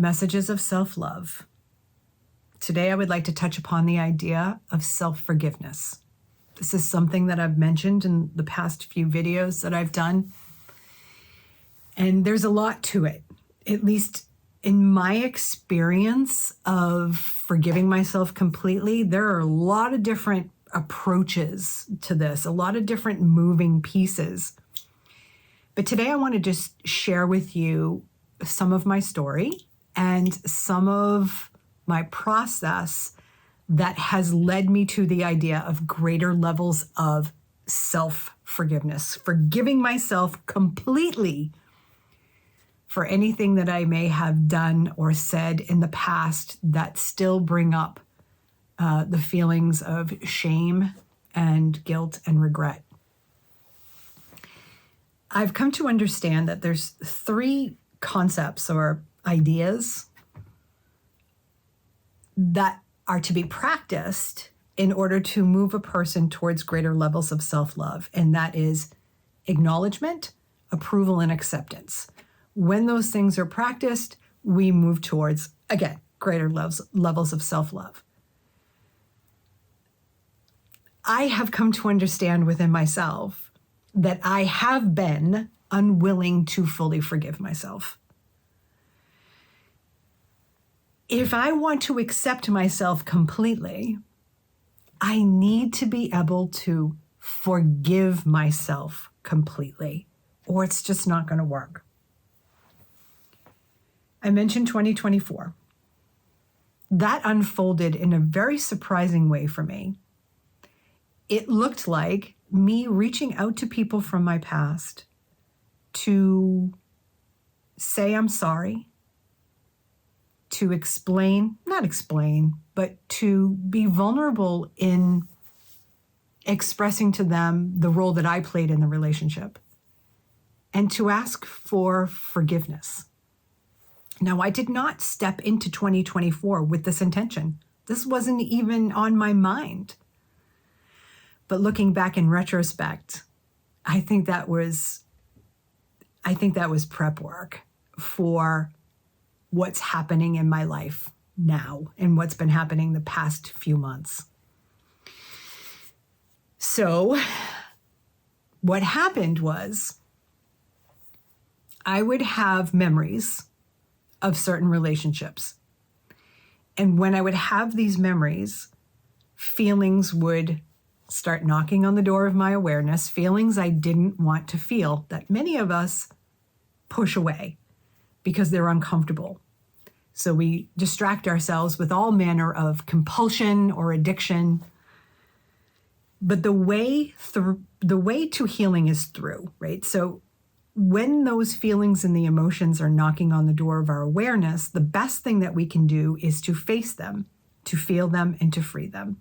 Messages of self-love. Today, I would like to touch upon the idea of self-forgiveness. This is something that I've mentioned in the past few videos that I've done. And there's a lot to it, at least in my experience of forgiving myself completely. There are a lot of different approaches to this, a lot of different moving pieces. But today I want to just share with you some of my story and some of my process that has led me to the idea of greater levels of self-forgiveness, forgiving myself completely for anything that I may have done or said in the past that still bring up the feelings of shame and guilt and regret. I've come to understand that there's three concepts or ideas that are to be practiced in order to move a person towards greater levels of self-love, and that is acknowledgement, approval, and acceptance. When those things are practiced, we move towards, again, greater levels of self-love. I have come to understand within myself that I have been unwilling to fully forgive myself. If I want to accept myself completely, I need to be able to forgive myself completely, or it's just not going to work. I mentioned 2024. That unfolded in a very surprising way for me. It looked like me reaching out to people from my past to say I'm sorry, to not explain, but to be vulnerable in expressing to them the role that I played in the relationship, and to ask for forgiveness. Now, I did not step into 2024 with this intention. This wasn't even on my mind. But looking back in retrospect, I think that was prep work for what's happening in my life now and what's been happening the past few months. So what happened was I would have memories of certain relationships. And when I would have these memories, feelings would start knocking on the door of my awareness, feelings I didn't want to feel, that many of us push away because they're uncomfortable. So we distract ourselves with all manner of compulsion or addiction. But the way to healing is through, right? So when those feelings and the emotions are knocking on the door of our awareness, the best thing that we can do is to face them, to feel them, and to free them.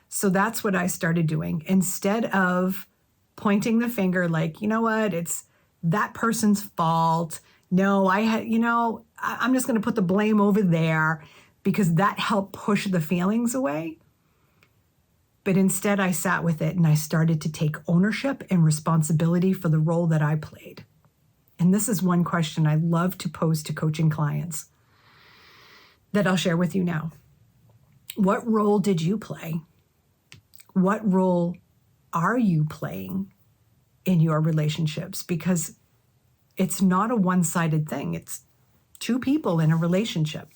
So that's what I started doing. Instead of pointing the finger like, you know what, it's that person's fault. No, I'm just going to put the blame over there, because that helped push the feelings away. But instead I sat with it and I started to take ownership and responsibility for the role that I played. And this is one question I love to pose to coaching clients that I'll share with you now. What role did you play? What role are you playing in your relationships? Because it's not a one-sided thing. It's two people in a relationship.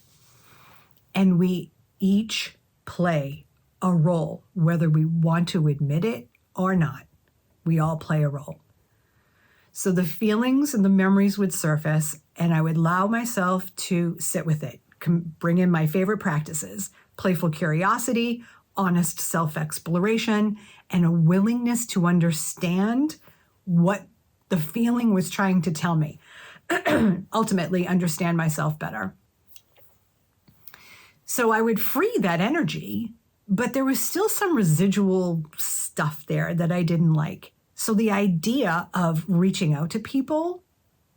And we each play a role, whether we want to admit it or not. We all play a role. So the feelings and the memories would surface, and I would allow myself to sit with it, bring in my favorite practices, playful curiosity, honest self-exploration, and a willingness to understand what the feeling was trying to tell me. Ultimately, understand myself better. So I would free that energy, but there was still some residual stuff there that I didn't like. So the idea of reaching out to people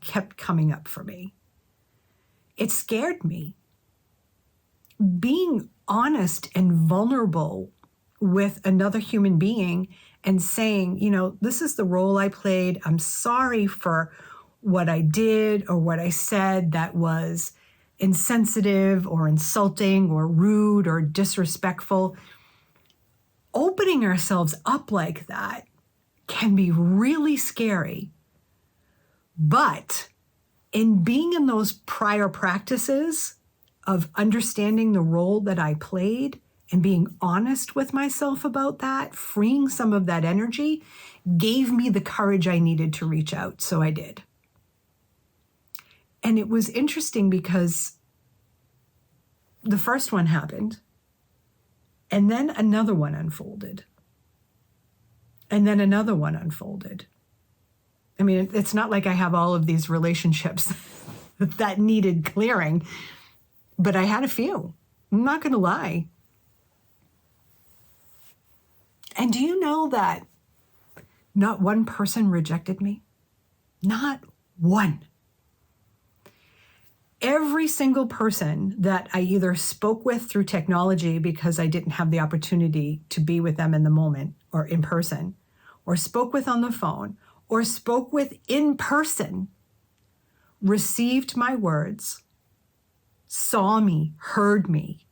kept coming up for me. It scared me. Being honest and vulnerable with another human being and saying, this is the role I played. I'm sorry for what I did or what I said that was insensitive or insulting or rude or disrespectful. Opening ourselves up like that can be really scary. But in being in those prior practices of understanding the role that I played and being honest with myself about that, freeing some of that energy, gave me the courage I needed to reach out. So I did. And it was interesting because the first one happened, and then another one unfolded, and then another one unfolded. I mean, it's not like I have all of these relationships that needed clearing, but I had a few. I'm not going to lie. And do you know that not one person rejected me? Not one. Every single person that I either spoke with through technology because I didn't have the opportunity to be with them in the moment or in person, or spoke with on the phone, or spoke with in person, received my words, saw me, heard me,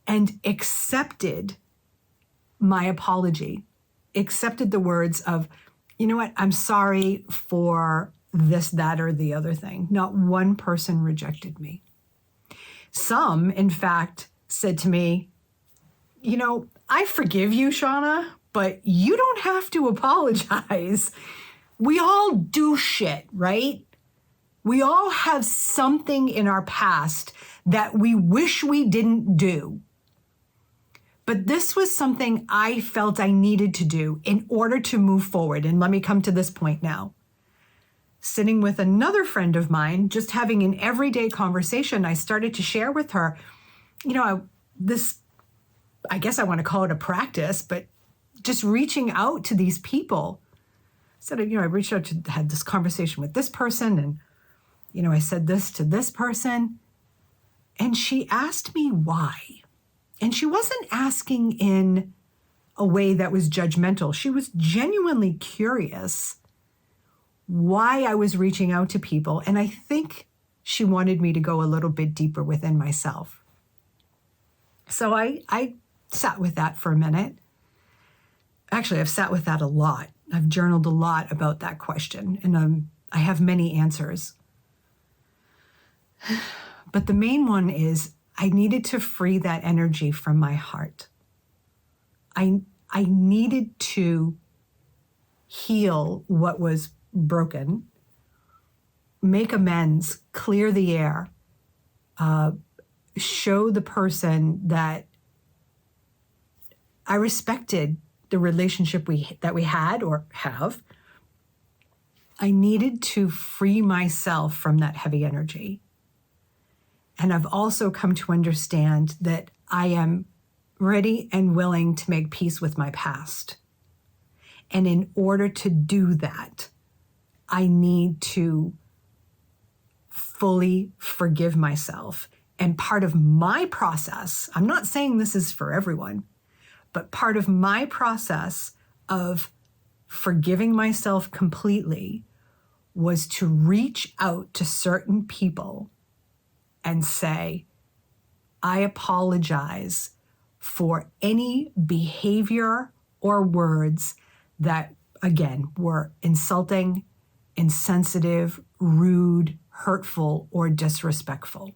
and accepted my apology, accepted the words of, you know what, I'm sorry for this, that, or the other thing. Not one person rejected me. Some, in fact, said to me, you know, I forgive you, Shauna, but you don't have to apologize. We all do shit, right? We all have something in our past that we wish we didn't do. But this was something I felt I needed to do in order to move forward. And let me come to this point now. Sitting with another friend of mine, just having an everyday conversation, I started to share with her, you know, I guess I want to call it a practice, but just reaching out to these people. So, you know, I reached out to had this conversation with this person, and, you know, I said this to this person, and she asked me why. And she wasn't asking in a way that was judgmental. She was genuinely curious why I was reaching out to people. And I think she wanted me to go a little bit deeper within myself. So I sat with that for a minute. Actually, I've sat with that a lot. I've journaled a lot about that question, and I have many answers. But the main one is I needed to free that energy from my heart. I needed to heal what was broken, make amends, clear the air, show the person that I respected the relationship that we had or have. I needed to free myself from that heavy energy. And I've also come to understand that I am ready and willing to make peace with my past. And in order to do that, I need to fully forgive myself. And part of my process, I'm not saying this is for everyone, but part of my process of forgiving myself completely was to reach out to certain people and say, I apologize for any behavior or words that, again, were insulting, insensitive, rude, hurtful, or disrespectful.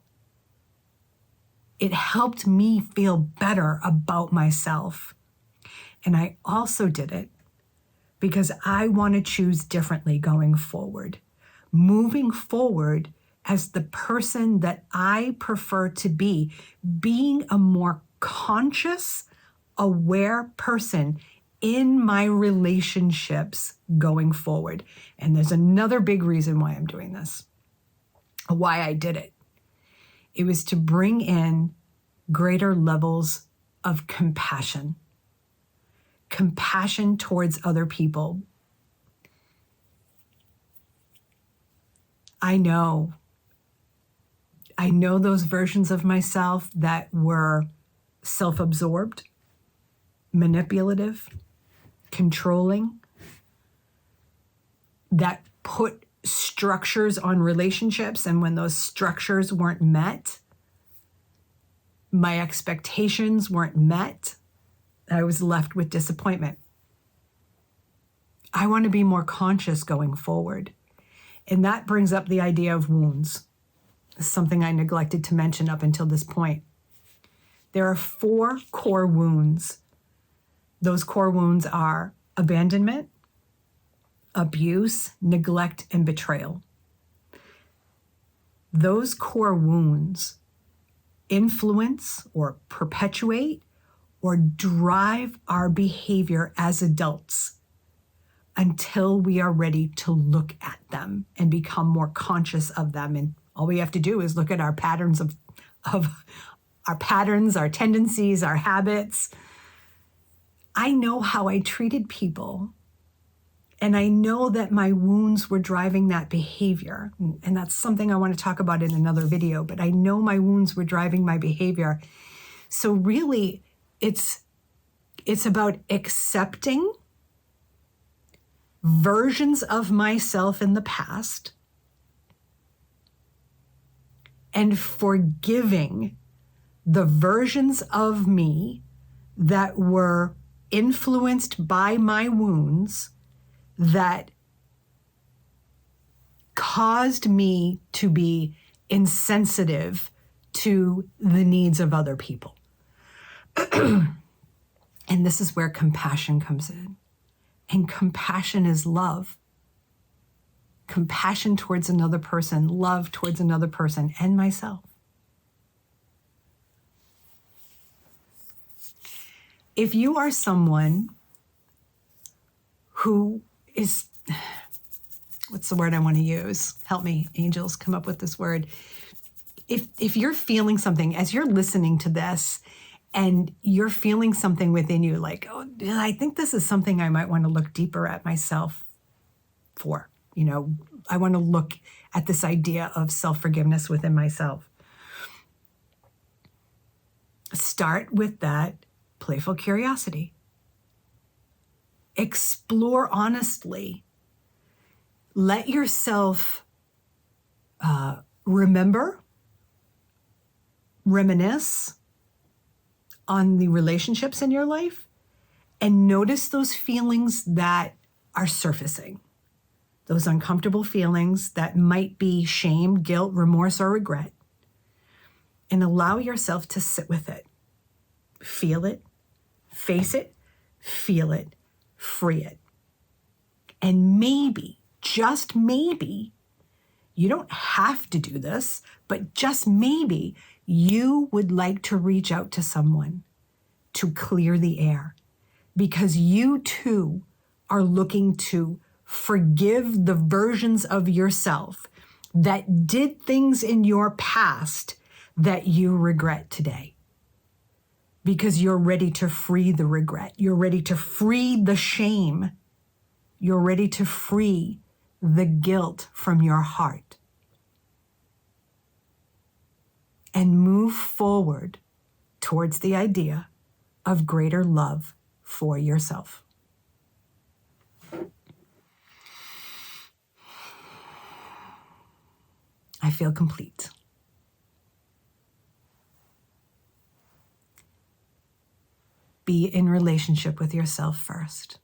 It helped me feel better about myself. And I also did it because I want to choose differently going forward. Moving forward as the person that I prefer to be, being a more conscious, aware person in my relationships going forward. And there's another big reason why I'm doing this, why I did it. It was to bring in greater levels of compassion towards other people. I know those versions of myself that were self-absorbed, manipulative, controlling, that put structures on relationships, and when those structures weren't met, my expectations weren't met, I was left with disappointment. I want to be more conscious going forward. And that brings up the idea of wounds, something I neglected to mention up until this point. There are 4 core wounds. Those core wounds are abandonment, abuse, neglect, and betrayal. Those core wounds influence or perpetuate or drive our behavior as adults until we are ready to look at them and become more conscious of them. And all we have to do is look at our patterns of our patterns, our tendencies, our habits. I know how I treated people, and I know that my wounds were driving that behavior. And that's something I want to talk about in another video, but I know my wounds were driving my behavior. So really, it's about accepting versions of myself in the past and forgiving the versions of me that were influenced by my wounds that caused me to be insensitive to the needs of other people. And this is where compassion comes in. And compassion is love. Compassion towards another person, love towards another person, and myself. If you are someone who is, what's the word I want to use? Help me, angels, come up with this word. If you're feeling something, as you're listening to this, and you're feeling something within you like, oh, I think this is something I might want to look deeper at myself for. You know, I want to look at this idea of self-forgiveness within myself. Start with that playful curiosity. Explore honestly. Let yourself reminisce on the relationships in your life and notice those feelings that are surfacing, those uncomfortable feelings that might be shame, guilt, remorse, or regret, and allow yourself to sit with it. Feel it, face it, feel it, free it. And maybe, just maybe, you don't have to do this, but just maybe you would like to reach out to someone to clear the air, because you too are looking to forgive the versions of yourself that did things in your past that you regret today. Because you're ready to free the regret. You're ready to free the shame. You're ready to free the guilt from your heart. And move forward towards the idea of greater love for yourself. I feel complete. Be in relationship with yourself first.